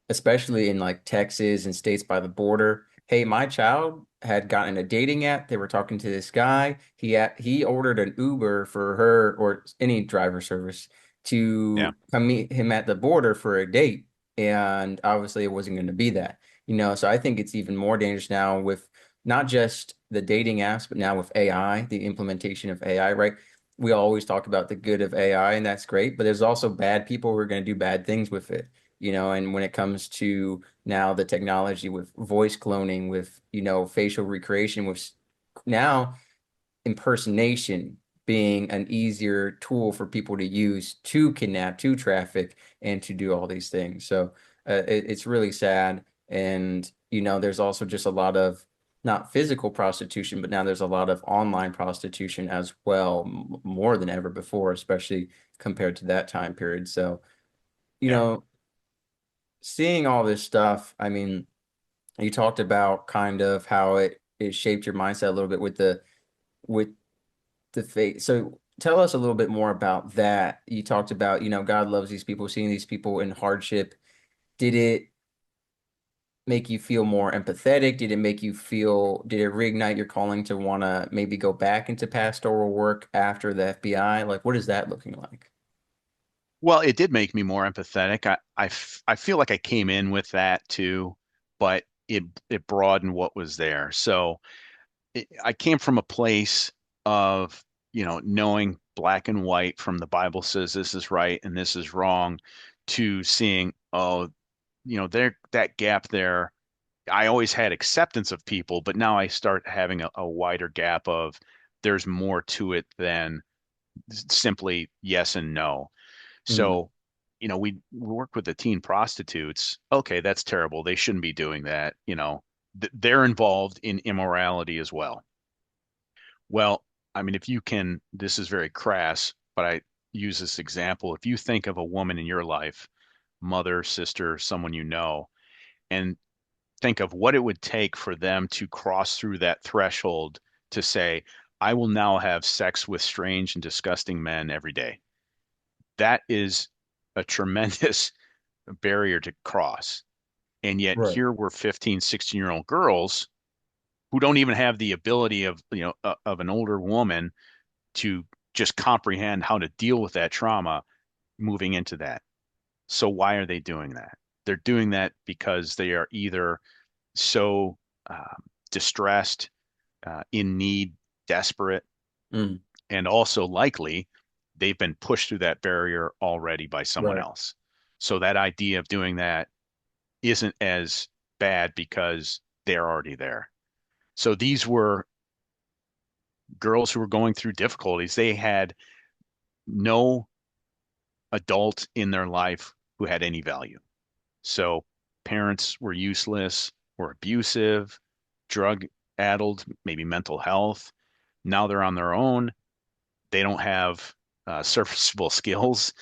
especially in like Texas and states by the border. Hey, my child had gotten a dating app. They were talking to this guy. He ordered an Uber for her or any driver service Yeah. to come meet him at the border for a date. And obviously it wasn't going to be that, so I think it's even more dangerous now with not just the dating apps, but now with AI, the implementation of AI, right? We always talk about the good of AI, and that's great, but there's also bad people who are going to do bad things with it, and when it comes to now the technology with voice cloning, with, facial recreation, with now impersonation being an easier tool for people to use to kidnap, to traffic, and to do all these things. So it's really sad. And, there's also just a lot of not physical prostitution, but now there's a lot of online prostitution as well, more than ever before, especially compared to that time period. So, you Yeah. know, seeing all this stuff, I mean, you talked about kind of how it shaped your mindset a little bit with the faith. So tell us a little bit more about that. You talked about, God loves these people, seeing these people in hardship. Did it make you feel more empathetic? Did it reignite your calling to want to maybe go back into pastoral work after the FBI? Like, what is that looking like? Well, it did make me more empathetic. I feel like I came in with that too, but it broadened what was there. So I came from a place of, knowing black and white from the Bible says this is right and this is wrong to seeing, oh, there that gap there. I always had acceptance of people, but now I start having a wider gap of there's more to it than simply yes and no. Mm, So, we work with the teen prostitutes. Okay, that's terrible. They shouldn't be doing that. They're involved in immorality as well. Well, I mean, if you can, this is very crass, but I use this example. If you think of a woman in your life, mother, sister, someone you know, and think of what it would take for them to cross through that threshold to say, I will now have sex with strange and disgusting men every day. That is a tremendous barrier to cross. And yet right. here we're 15, 16-year-old girls who don't even have the ability of an older woman to just comprehend how to deal with that trauma moving into that. So why are they doing that? They're doing that because they are either so distressed, in need, desperate, Mm, and also likely they've been pushed through that barrier already by someone right. else. So that idea of doing that isn't as bad because they're already there. So these were girls who were going through difficulties. They had no adult in their life who had any value. So parents were useless, were abusive, drug addled, maybe mental health. Now they're on their own. They don't have serviceable skills.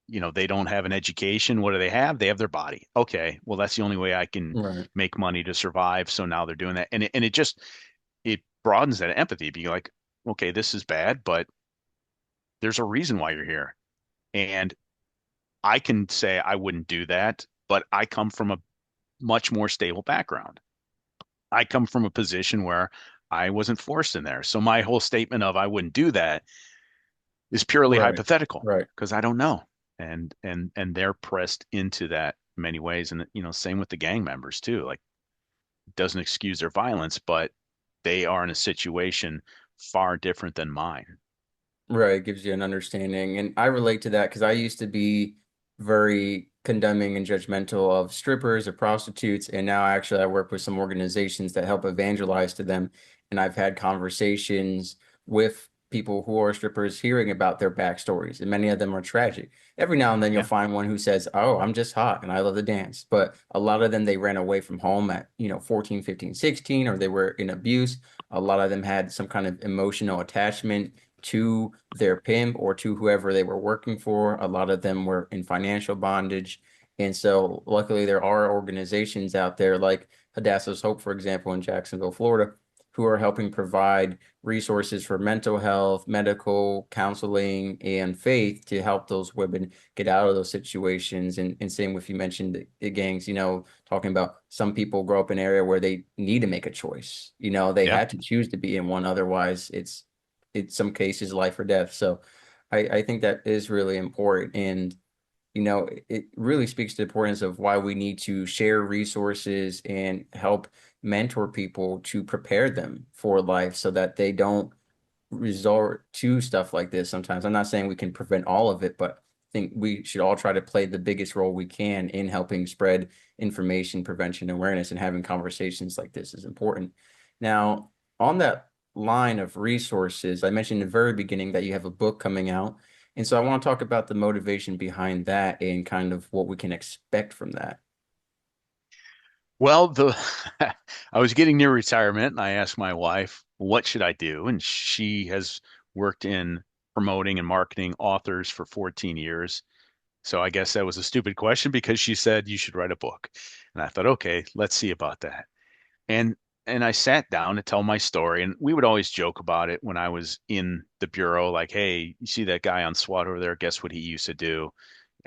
They don't have an education. What do they have? They have their body. Okay, well, that's the only way I can Right. make money to survive. So now they're doing that, and it just it broadens that empathy. Being like, okay, this is bad, but there's a reason why you're here, and I can say I wouldn't do that, but I come from a much more stable background. I come from a position where I wasn't forced in there. So my whole statement of I wouldn't do that is purely Right. hypothetical Right. because I don't know. And they're pressed into that in many ways. And same with the gang members too. Like it doesn't excuse their violence, but they are in a situation far different than mine. Right, it gives you an understanding. And I relate to that because I used to be very condemning and judgmental of strippers or prostitutes. And now actually I work with some organizations that help evangelize to them. And I've had conversations with people who are strippers hearing about their backstories. And many of them are tragic. Every now and then you'll Yeah. find one who says, "Oh, I'm just hot and I love to dance." But a lot of them, they ran away from home at, 14, 15, 16, or they were in abuse. A lot of them had some kind of emotional attachment to their pimp or to whoever they were working for. A lot of them were in financial bondage. And so, luckily, there are organizations out there like Hadassah's Hope, for example, in Jacksonville, Florida, who are helping provide resources for mental health, medical, counseling, and faith to help those women get out of those situations. And same with you mentioned the gangs, talking about some people grow up in an area where they need to make a choice. They Yeah. had to choose to be in one, otherwise it's some cases life or death. So I think that is really important. And, it really speaks to the importance of why we need to share resources and help mentor people to prepare them for life so that they don't resort to stuff like this sometimes. I'm not saying we can prevent all of it, but I think we should all try to play the biggest role we can in helping spread information, prevention, awareness, and having conversations like this is important. Now, on that line of resources, I mentioned in the very beginning that you have a book coming out. And so I want to talk about the motivation behind that and kind of what we can expect from that. Well, the I was getting near retirement and I asked my wife, what should I do? And she has worked in promoting and marketing authors for 14 years. So I guess that was a stupid question because she said you should write a book. And I thought, okay, let's see about that. And and I sat down to tell my story, and we would always joke about it when I was in the bureau, like, hey, you see that guy on SWAT over there? Guess what he used to do?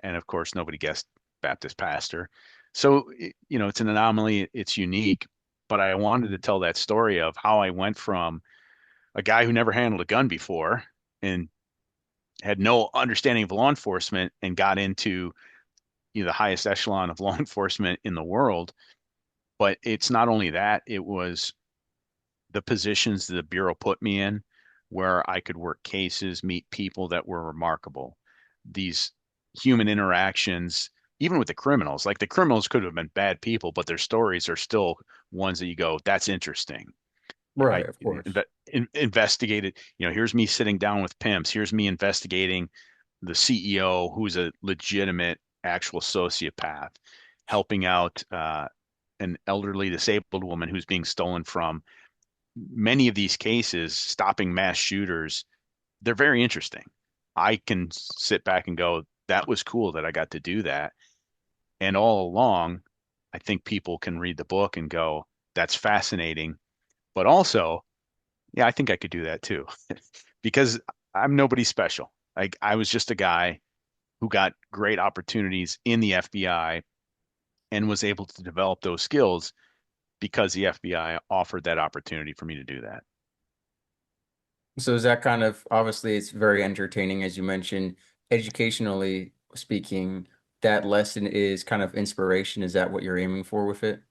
And of course, nobody guessed Baptist pastor. So, it's an anomaly, it's unique, but I wanted to tell that story of how I went from a guy who never handled a gun before and had no understanding of law enforcement and got into the highest echelon of law enforcement in the world. But it's not only that, it was the positions the Bureau put me in, where I could work cases, meet people that were remarkable. These human interactions, even with the criminals, like the criminals could have been bad people, but their stories are still ones that you go, that's interesting. I Right, of course. investigated, here's me sitting down with pimps. Here's me investigating the CEO who's a legitimate actual sociopath, helping out an elderly disabled woman who's being stolen from. Many of these cases, stopping mass shooters, they're very interesting. I can sit back and go, that was cool that I got to do that. And all along, I think people can read the book and go, that's fascinating. But also, yeah, I think I could do that too, because I'm nobody special. Like I was just a guy who got great opportunities in the FBI and was able to develop those skills because the FBI offered that opportunity for me to do that. So is that kind of obviously it's very entertaining, as you mentioned, educationally speaking, that lesson is kind of inspiration. Is that what you're aiming for with it?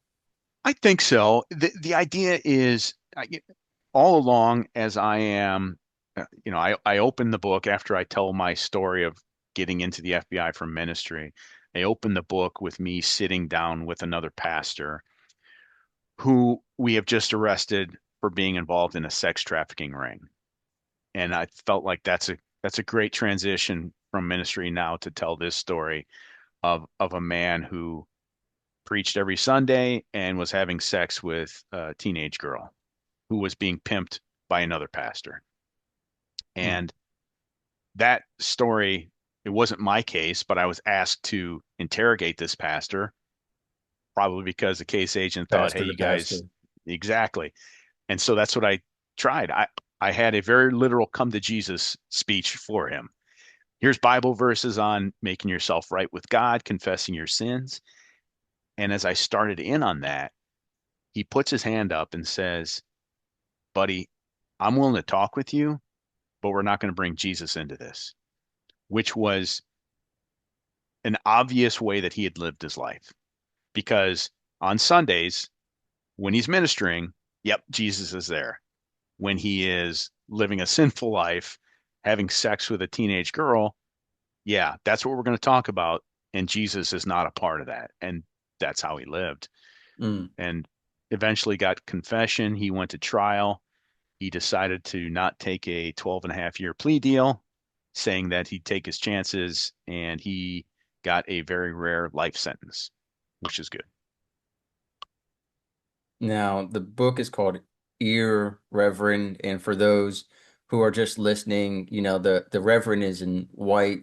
I think so. The idea is all along as I am, I open the book after I tell my story of getting into the FBI from ministry. I open the book with me sitting down with another pastor who we have just arrested for being involved in a sex trafficking ring. And I felt like that's a great transition from ministry now to tell this story of a man who preached every Sunday and was having sex with a teenage girl who was being pimped by another pastor. Hmm. And that story, it wasn't my case, but I was asked to interrogate this pastor, probably because the case agent thought, hey, Pastor to you guys, pastor. exactly. And so that's what I tried. I had a very literal come to Jesus speech for him. Here's Bible verses on making yourself right with God, confessing your sins. And as I started in on that, he puts his hand up and says, buddy, I'm willing to talk with you, but we're not going to bring Jesus into this, which was an obvious way that he had lived his life. Because on Sundays, when he's ministering, yep, Jesus is there. When he is living a sinful life, having sex with a teenage girl, yeah, that's what we're going to talk about. And Jesus is not a part of that. And that's how he lived. Mm. And eventually got confession. He went to trial. He decided to not take a 12 and a half year plea deal, saying that he'd take his chances, and he got a very rare life sentence, which is good. Now, the book is called Ear Reverend, and for those who are just listening, the Reverend is in white,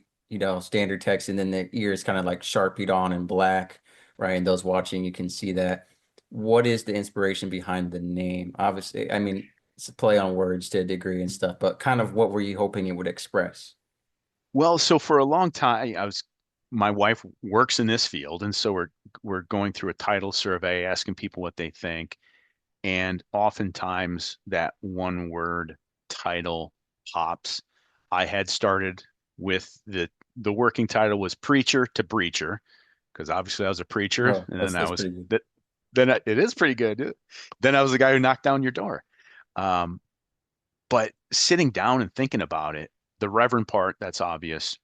standard text, and then the ear is kind of like sharpied on in black, right? And those watching, you can see that. What is the inspiration behind the name? Obviously, I mean, it's a play on words to a degree and stuff, but kind of what were you hoping it would express? Well, so for a long time, my wife works in this field, and so we're going through a title survey, asking people what they think, and oftentimes that one word title pops. I had started with the working title was preacher to breacher, because obviously I was a preacher, Oh, and then that's I that's was pretty good. that it is pretty good. Then I was the guy who knocked down your door. Um, but sitting down and thinking about it, the reverend part, that's obvious.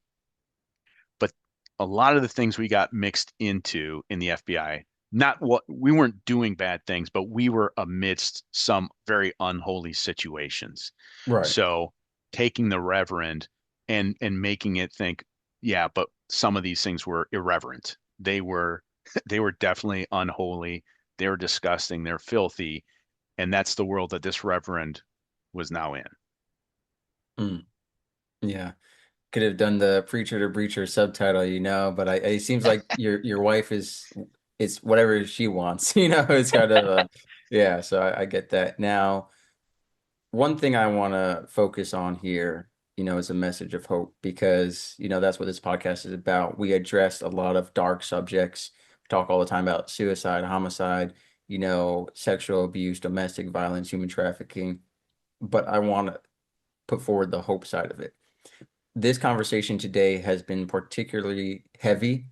But a lot of the things we got mixed into in the FBI, not what we weren't doing bad things, but we were amidst some very unholy situations. Right. So taking the reverend and making it think, yeah, but some of these things were irreverent. They were they were definitely unholy. They were disgusting. They're filthy. And that's the world that this reverend was now in. Mm, yeah. Could have done the preacher to breacher subtitle, but it seems like your wife is it's whatever she wants, it's kind of yeah, so I get that. Now, one thing I want to focus on here, is a message of hope because, that's what this podcast is about. We address a lot of dark subjects. We talk all the time about suicide, homicide, sexual abuse, domestic violence, human trafficking, but I want to put forward the hope side of it. This conversation today has been particularly heavy.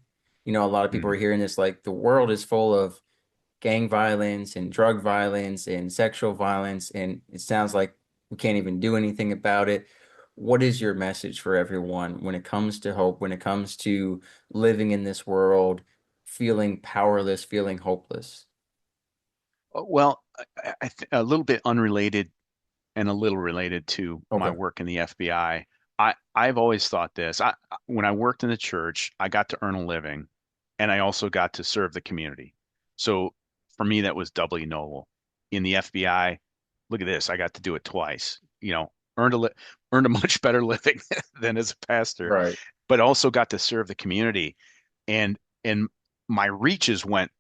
A lot of people are Mhm. hearing this like the world is full of gang violence and drug violence and sexual violence. And it sounds like We can't even do anything about it. What is your message for everyone when it comes to hope, when it comes to living in this world, feeling powerless, feeling hopeless? Well, a little bit unrelated and a little related to my Okay. work in the FBI. I've always thought this. When I worked in the church, I got to earn a living, and I also got to serve the community. So for me, that was doubly noble. In the FBI, look at this. I got to do it twice. Earned a much better living than as a pastor, Right. but also got to serve the community. And my reaches went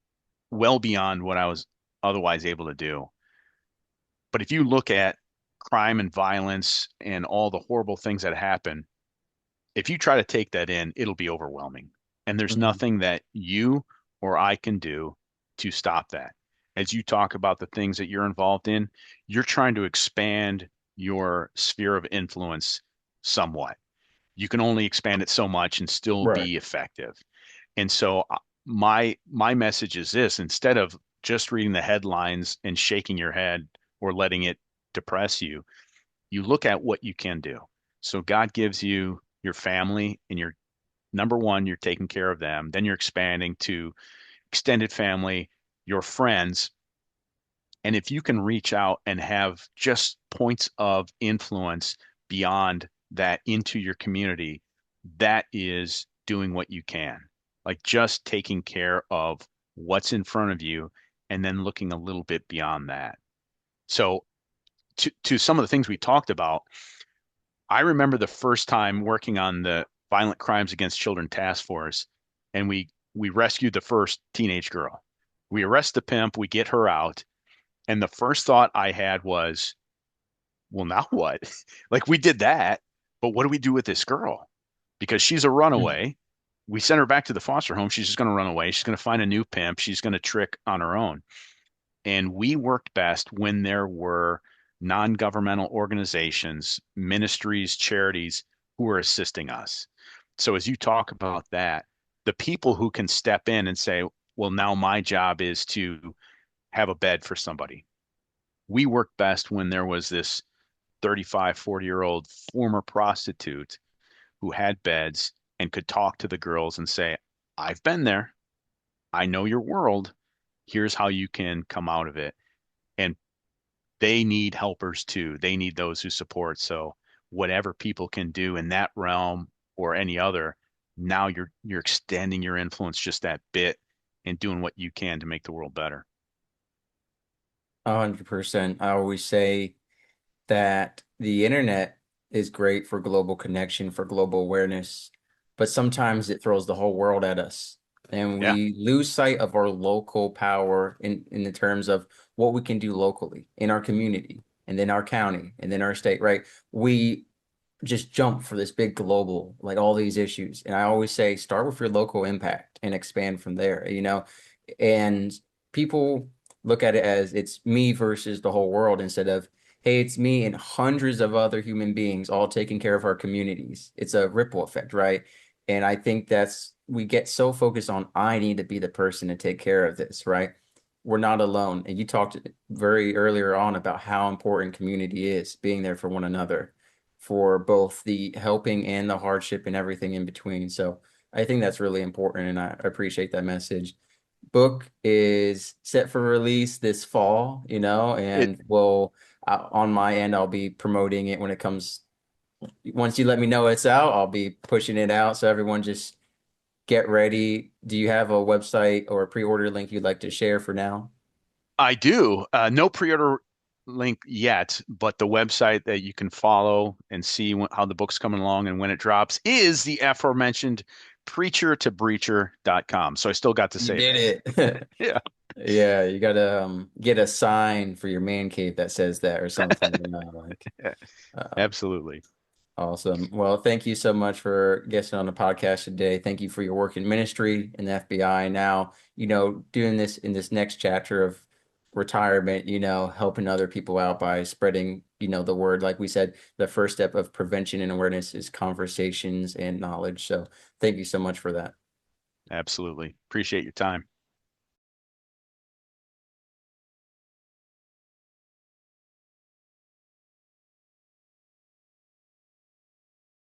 well beyond what I was otherwise able to do. But if you look at crime and violence and all the horrible things that happen, if you try to take that in, it'll be overwhelming. And there's Mhm. nothing that you or I can do to stop that. As you talk about the things that you're involved in, you're trying to expand your sphere of influence somewhat. You can only expand it so much and still Right. be effective. And so my message is this: instead of just reading the headlines and shaking your head or letting it depress you, you look at what you can do. So God gives you your family, and you're number one, you're taking care of them. Then you're expanding to extended family, your friends. And if you can reach out and have just points of influence beyond that into your community, that is doing what you can. Like just taking care of what's in front of you and then looking a little bit beyond that. So to some of the things we talked about, I remember the first time working on the Violent Crimes Against Children Task Force, and we rescued the first teenage girl. We arrest the pimp, we get her out, and the first thought I had was, well, now what? Like we did that, but what do we do with this girl? Because she's a Mhm. runaway. We send her back to the foster home. She's just going to run away. She's going to find a new pimp. She's going to trick on her own. And we worked best when there were non-governmental organizations, ministries, charities who were assisting us. So as you talk about that, the people who can step in and say, well, now my job is to have a bed for somebody. We worked best when there was this 35, 40-year-old former prostitute who had beds and could talk to the girls and say, I've been there. I know your world. Here's how you can come out of it. And they need helpers too. They need those who support. So whatever people can do in that realm or any other, now you're extending your influence just that bit and doing what you can to make the world better. 100%. I always say that the internet is great for global connection, for global awareness, but sometimes it throws the whole world at us. And Yeah. we lose sight of our local power in the terms of what we can do locally in our community and then our county and then our state, right? We just jump for this big global, like all these issues. And I always say, start with your local impact and expand from there, And people look at it as it's me versus the whole world instead of, hey, it's me and hundreds of other human beings all taking care of our communities. It's a ripple effect, right? And I think we get so focused on, I need to be the person to take care of this, right? We're not alone. And you talked very earlier on about how important community is, being there for one another for both the helping and the hardship and everything in between. So I think that's really important, and I appreciate that message. Book is set for release this fall, It and on my end, I'll be promoting it when it comes. Once you let me know it's out, I'll be pushing it out. So everyone just get ready. Do you have a website or a pre-order link you'd like to share for now? I do. No pre-order link yet, but the website that you can follow and see how the book's coming along and when it drops is the aforementioned preachertobreacher.com. So I still got to You say did that. it. Yeah, Yeah, you gotta get a sign for your man cave that says that or something. Uh, absolutely. awesome. Well, thank you so much for guesting on the podcast today. Thank you for your work in ministry in the FBI. Now, doing this in this next chapter of retirement, helping other people out by spreading, the word. Like we said, the first step of prevention and awareness is conversations and knowledge. So thank you so much for that. Absolutely. Appreciate your time.